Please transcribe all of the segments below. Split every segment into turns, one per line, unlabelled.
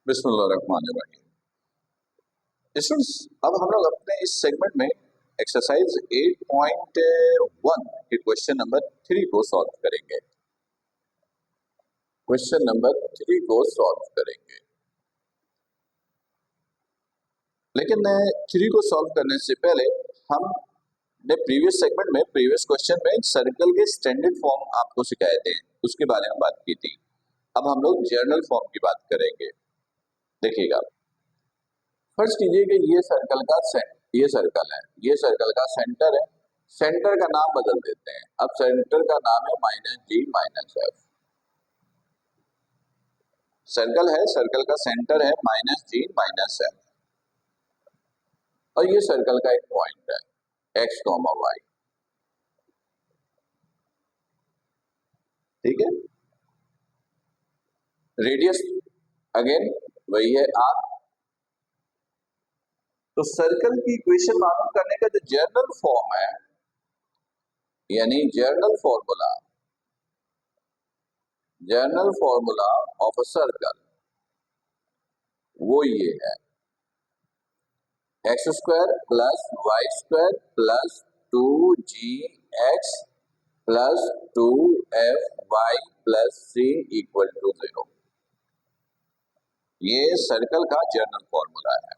बिस्मिल्लाहिर्रहमानिर्रहीम। स्टूडेंट्स, अब हम लोग अपने इस सेगमेंट में एक्सरसाइज 8.1 के क्वेश्चन नंबर 3 को सॉल्व करेंगे। क्वेश्चन नंबर 3 को सॉल्व करेंगे, लेकिन 3 को सॉल्व करने से पहले हमने प्रीवियस सेगमेंट में प्रीवियस क्वेश्चन में सर्कल के स्टैंडर्ड फॉर्म आपको सिखाए थे, उसके बारे में बात की थी। अब हम लोग जर्नल फॉर्म की बात करेंगे। देखिएगा, फर्स्ट कीजिए कि ये सर्कल का ये सर्कल है, ये सर्कल का सेंटर है। सेंटर का नाम बदल देते हैं। अब सेंटर का नाम है -G-F। सर्कल है, सर्कल का सेंटर है -G-F, और ये सर्कल का एक पॉइंट है x, y। ठीक है, रेडियस अगेन वही है r। तो सर्कल की इक्वेशन मालूम करने का जो जर्नल फॉर्म है, यानी journal formula of a circle, वो ये है x² + y² + 2gx + 2fy + c = 0। ये सर्कल का जर्नल फॉर्मूला है।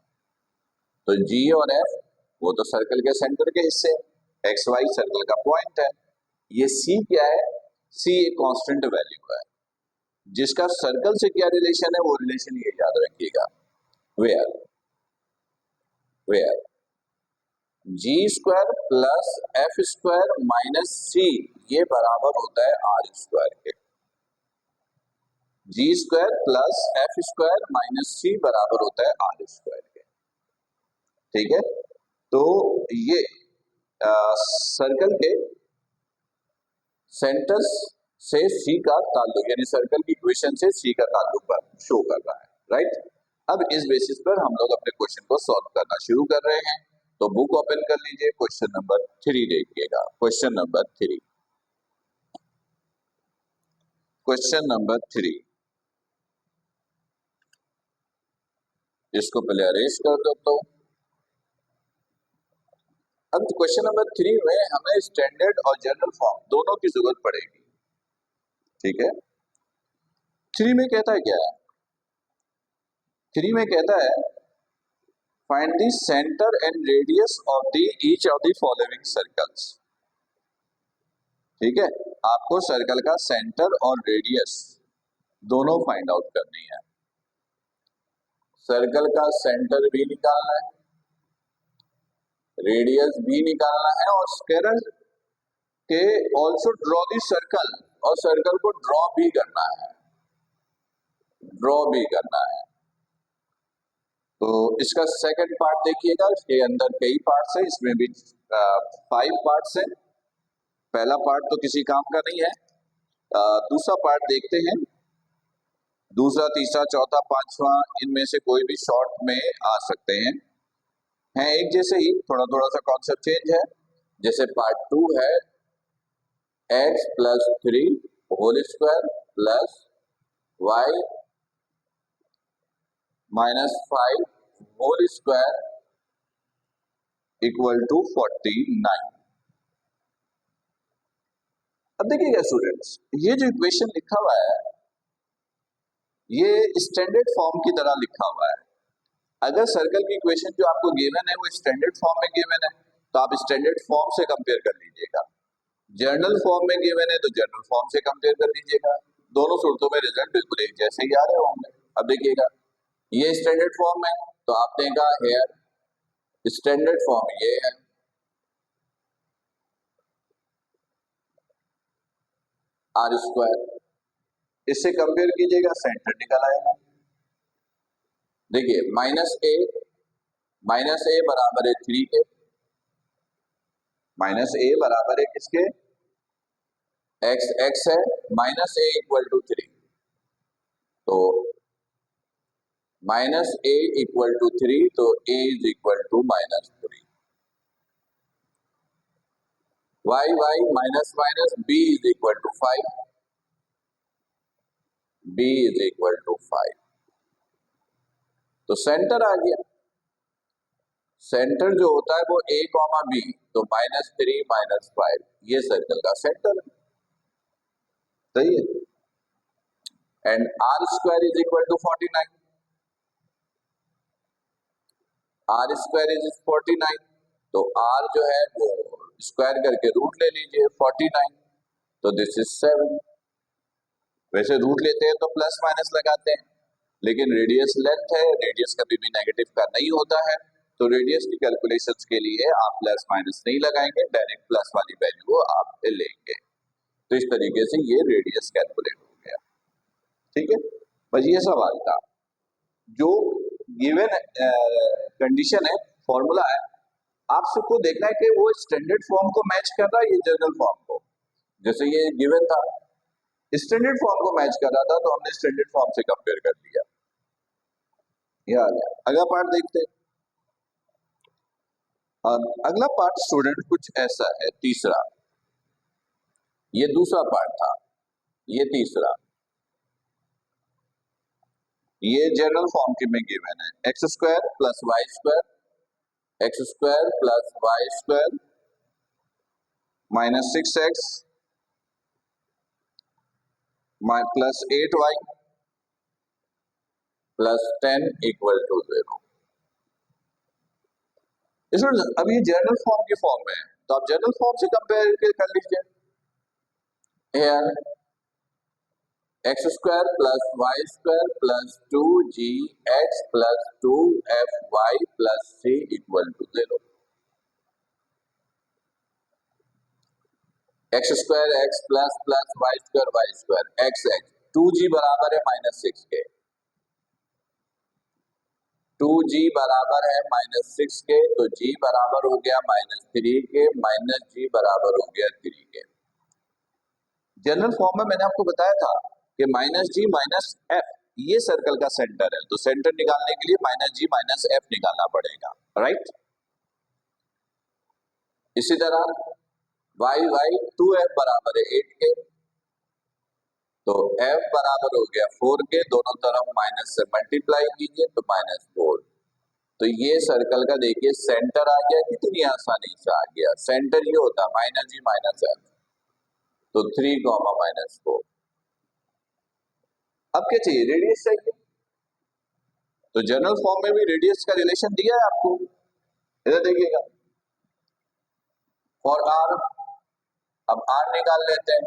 तो g और f वो तो सर्कल के सेंटर के हिस्से, x y सर्कल का पॉइंट है। ये c क्या है? c एक कांस्टेंट वैल्यू है जिसका सर्कल से क्या रिलेशन है, वो रिलेशन ये याद रखिएगा, वेयर g² + f² - c ये बराबर होता है r² के। g² + f² - c बराबर होता है r² के। ठीक है, तो ये सर्कल के सेंटर से सी का ताल्लुक, यानी सर्कल की इक्वेशन से सी का ताल्लुक शो कर रहा है, राइट। अब इस बेसिस पर हम लोग अपने क्वेश्चन को सॉल्व करना शुरू कर रहे हैं। तो बुक ओपन कर लीजिए, क्वेश्चन नंबर 3 देखिएगा। क्वेश्चन नंबर 3, इसको पहले अरेंज कर देता हूं। अब क्वेश्चन नंबर 3 में हमें स्टैंडर्ड और जनरल फॉर्म दोनों की जरूरत पड़ेगी। ठीक है, 3 में कहता है क्या है? 3 में कहता है find the centre and radius of the each of the following circles. ठीक है, आपको सर्कल का सेंटर और रेडियस दोनों फाइंड आउट करनी है। सर्कल का सेंटर भी निकालना है, रेडियस भी निकालना है, और स्केलर के ऑल्सो ड्रॉ दी सर्कल, और सर्कल को ड्रॉ भी करना है। तो इसका सेकंड पार्ट देखिएगा, इसके अंदर कई पार्ट्स हैं, इसमें भी 5 पार्ट्स हैं। पहला पार्ट तो किसी काम का नहीं है। दूसरा पार्ट देखते हैं, दूसरा, तीसरा, चौथा, पांचवा, इनमें से कोई भी शॉर्ट में आ सकते हैं एक जैसे ही, थोड़ा सा कॉन्सेप्ट चेंज है। जैसे पार्ट 2 है x + 3 whole square + y - 5 whole square = 49। अब देखिएगा स्टूडेंट्स, ये जो इक्वेशन लिखा हुआ है, ये स्टैंडर्ड फॉर्म की तरह लिखा हुआ है। अगर सर्कल की इक्वेशन जो आपको गिवन है वो स्टैंडर्ड फॉर्म में गिवन है, तो आप स्टैंडर्ड फॉर्म से कंपेयर कर लीजिएगा। जर्नल फॉर्म में गिवन है तो जर्नल फॉर्म से कंपेयर कर लीजिएगा। दोनों सूरतों में रिजल्ट बिल्कुल एक जैसे ही आ रहे होंगे। अब देखिएगा, ये स्टैंडर्ड फॉर्म है, तो आपने कहा हेयर स्टैंडर्ड फॉर्म ये है, r²। इससे कंपेयर कीजिएगा, सेंटर निकल आएगा। देखिए, -a बराबर है 3 के, -a बराबर है किसके? x है, -a = 3, तो -a = 3, तो a = -3। y - b = 5, b = 5। तो सेंटर आ गया। सेंटर जो होता है वो a कॉमा बी, तो -3 -5 ये सर्कल का सेंटर है, सही है। And r square is equal to 49, r square is 49, तो आर जो है वो स्क्वायर करके रूट ले लीजिए 49, तो दिस इज 7। वैसे रूट लेते हैं तो प्लस माइनस लगाते हैं, लेकिन रेडियस लेंथ है, रेडियस कभी भी नेगेटिव का नहीं होता है, तो रेडियस की कैलकुलेशंस के लिए आप प्लस माइनस नहीं लगाएंगे, डायरेक्ट प्लस वाली वैल्यू आप लेंगे। तो इस तरीके से ये रेडियस कैलकुलेट हो गया, ठीक है। बस ये सवाल था, जो गिवन कंडीशन है, फॉर्मूला है, आप सबको देखना है कि वो स्टैंडर्ड फॉर्म को मैच कर रहा है ये जनरल फॉर्म को। जैसे ये गिवन था, स्टैंडर्ड फॉर्म को मैच कर रहा था, तो हमने स्टैंडर्ड फॉर्म से कंपेयर कर लिया। ये आ गया। अगला पार्ट देखते हैं। अगला पार्ट स्टूडेंट कुछ ऐसा है, तीसरा, ये दूसरा पार्ट था, ये तीसरा, ये जनरल फॉर्म के में गिवन है, x square plus y square, x square plus y square minus 6x plus 8y plus 10 equal to 0। इसमें अब ये जनरल फॉर्म की फॉर्म में है, तो आप जनरल फॉर्म से कंपेयर कर लीजिए। Here x square plus y square plus 2gx plus 2fy plus 3 equal to 0। X square x plus plus y square x x, 2g बराबर है -6 के, 2g बराबर है -6 के, तो g बराबर हो गया -3 के, माइनस g बराबर हो गया 3 के। जनरल फॉर्म में मैंने आपको बताया था कि -g -f ये सर्कल का सेंटर है, तो सेंटर निकालने के लिए -g -f निकालना पड़ेगा, राइट। इसी तरह y 2f बराबर है 8 के, तो f बराबर हो गया 4 के, दोनों तरफ माइनस से मल्टीप्लाई कीजिए तो -4। तो ये सर्कल का देखिए सेंटर आ गया, कितनी आसानी से आ गया। सेंटर ये होता है -g -f, तो 3, -4। अब क्या चाहिए, रेडियस चाहिए, तो जनरल फॉर्म में भी रेडियस का रिलेशन दिया है आपको, इधर देखिएगा, फॉर आर। अब आर निकाल लेते हैं,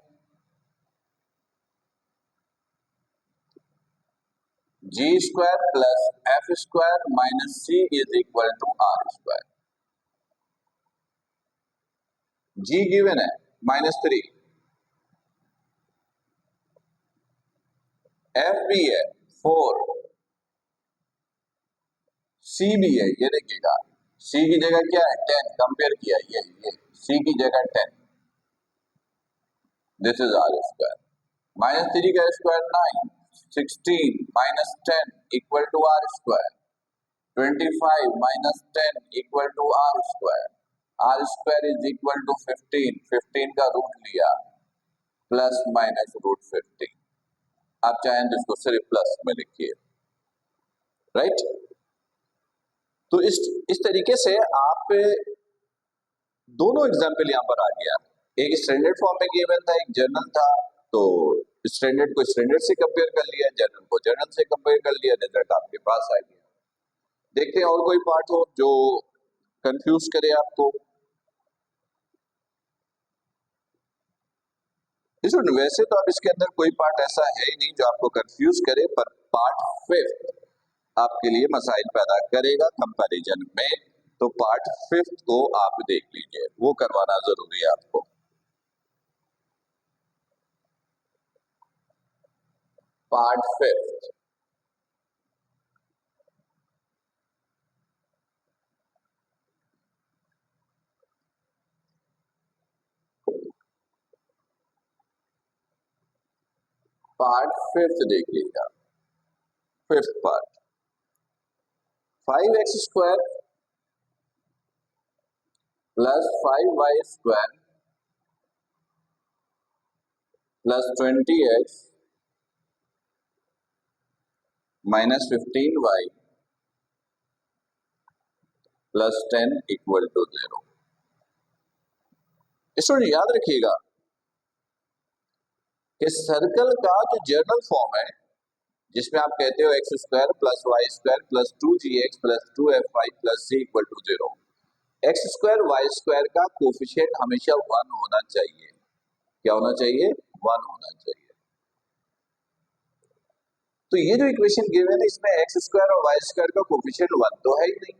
G square plus F square minus C is equal to are square. G given है -3, एफ भी है 4, सी भी है, ये देखिएगा, सी की जगह क्या है 10, कंपेयर किया ये सी की जगह 10, दिस इज आर स्क्वायर। -3 का square 9, 16 minus 10 equal to are square, 25 minus 10 equal to are square, r square is equal to 15, 15 का रूट लिया प्लस माइनस रूट 15। आप चाहें तो इसको सिर्फ प्लस में लिखिए, राइट। तो इस तरीके से आप दोनों एग्जाम्पल यहां पर आ गया, एक स्टैंडर्ड फॉर्म में गिवन था, एक जनरल था, तो स्टैंडर्ड को स्टैंडर्ड से कंपेयर कर लिया, जनरल को जनरल से कंपेयर कर लिया, रिजल्ट आपके पास आ गया। देखते हैं और कोई पार्ट हो जो कंफ्यूज करे आपको। इसमें वैसे तो अब इसके अंदर कोई पार्ट ऐसा है ही नहीं जो आपको कंफ्यूज करे, पर पार्ट 5 आपके लिए मसाइल पैदा करेगा कंपैरिजन में, तो पार्ट 5 को आप देख लीजिए, वो करवाना जरूरी है आपको। पार्ट 5, पार्ट 5 देख लीजिएगा। 5th part, 5x square plus 5y square plus 20x minus 15y plus 10 equal to 0। Student याद रखिएगा कि सर्कल का जो जर्नल फॉर्म है, जिसमें आप कहते हो x square plus y square plus 2gx plus 2fy plus c equal to 0, x square y square का कोफिशिएंट हमेशा 1 होना चाहिए। क्या होना चाहिए? 1 होना चाहिए। तो ये जो इक्वेशन गिवन है इसमें एक्स स्क्वायर और वाई स्क्वायर का कोफिशिएंट 1 तो है ही नहीं,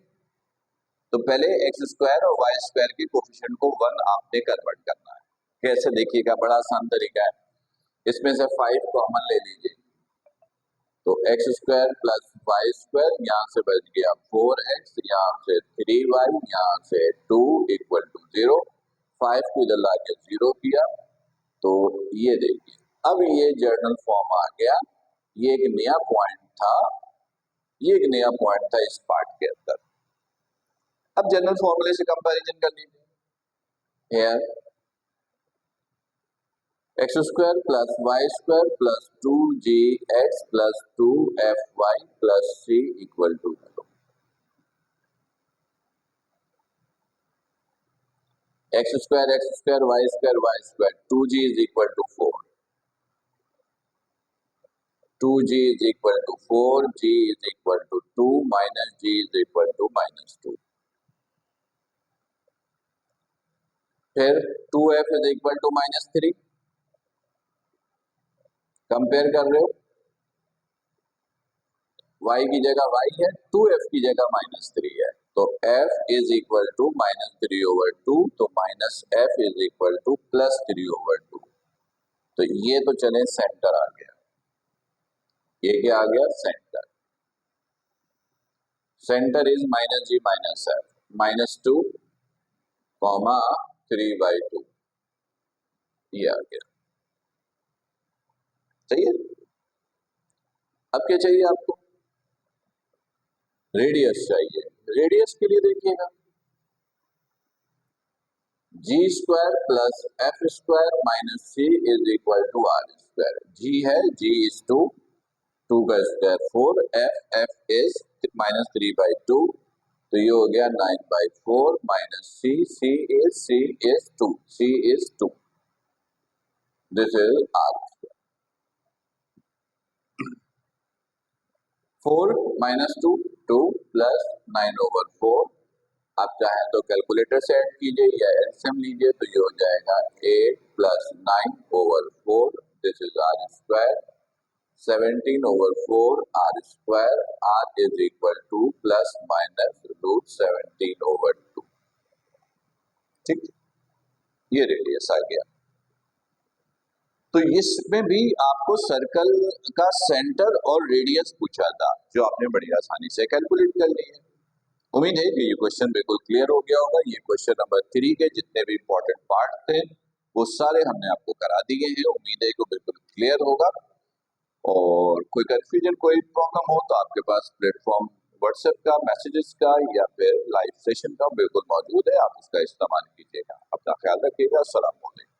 तो पहले एक्स स्क्वायर और वाई स्क्वायर के कोफिशिएंट को 1 आपने कन्वर्ट करना है। कैसे? देखिएगा, बड़ा आसान तरीका है। इसमें से 5 कॉमन ले लीजिए, तो x square plus y square, यहाँ से बच गया 4x, यहाँ से 3y, यहाँ से 2 इक्वल टू 0। 5 को इधर लाके 0 किया, तो ये देखिए अब ये जर्नल फॉर्म आ गया। ये एक नया पॉइंट था, ये एक नया पॉइंट था इस पार्ट के अंदर। अब जनरल फॉर्मूले से कंपैरिजन कर लीजिए। Here x square plus y square plus 2gx plus 2fy plus c equal to 0। X square y square 2g is equal to 4, 2g is equal to 4, g is equal to 2, minus g is equal to minus 2. फिर 2f is equal to minus 3. Compare कर रहे हो, y की जगह y है, 2f की जगह minus 3 है, तो f is equal to minus 3 over 2, तो minus f is equal to plus 3 over 2. तो ये तो चले सेंटर आ गया, ये क्या आ गया? Centre. Centre is minus g minus f, minus 2 comma 3/2, ये आ गया। चाहिए? अब क्या चाहिए आपको? रेडियस चाहिए। रेडियस के लिए देखिएगा, G square plus F square minus C is equal to are square. G है, जी इज 2, 2 का स्क्वायर 4, एफ इज माइनस 3/2, तो ये हो गया 9/4 minus C is 2, this is r. 4 minus 2 2 plus 9/4, आप चाहें तो कैलकुलेटर से ऐड कीजिए या एलसीएम लीजिए, तो ये हो जाएगा 8 plus 9/4, this is r square, 17/4 r square, r is equal to plus minus root 17/2। ठीक, ये रेडियस आ गया। तो इसमें भी आपको सर्कल का सेंटर और रेडियस पूछा था, जो आपने बड़ी आसानी से कैलकुलेट कर ली है। उम्मीद है कि ये क्वेश्चन बिल्कुल क्लियर हो गया होगा। ये क्वेश्चन नंबर 3 के जितने भी इंपॉर्टेंट पार्ट थे वो सारे हमने आपको करा दिए हैं। उम्मीद है कि बिल्कुल क्लियर होगा, और कोई कंफ्यूजन, कोई प्रॉब्लम हो तो आपके पास प्लेटफॉर्म व्हाट्सएप का, मैसेजेस का या फिर लाइव सेशन का बिल्कुल मौजूद है, आप उसका इस्तेमाल कीजिएगा। अपना ख्याल रखिएगा। अस्सलाम वालेकुम।